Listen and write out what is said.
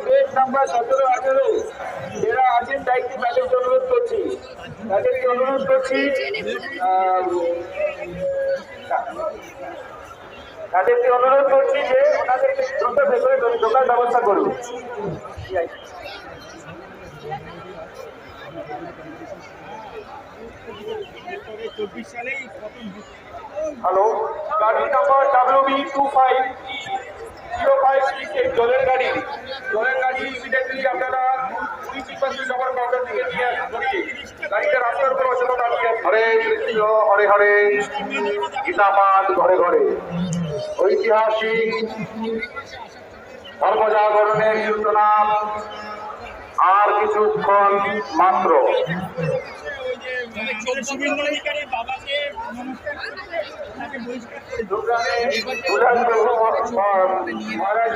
Page number 17-18 এরা আছেন দায়িত্বে, তাদেরকে অনুরোধ করছি যে ওনাদেরকে দ্রুত ভেতরে ঢোকার ব্যবস্থা করুন। হ্যালো, গাড়ি নাম্বার WB250568 জলের গাড়ি ইমিডিয়েটলি আপনারা জবর কাউন্টার থেকে নিয়ে গাড়িটা রাস্তার উপর অচেতন দাঁড়িয়ে। হরে কৃষ্ণ হরে হরে, গীতাপাঠ ঘরে ঘরে, ঐতিহাসিক ধর্মজাগরণের সূচনা আর কিছুক্ষণ মাত্র। মহারাজ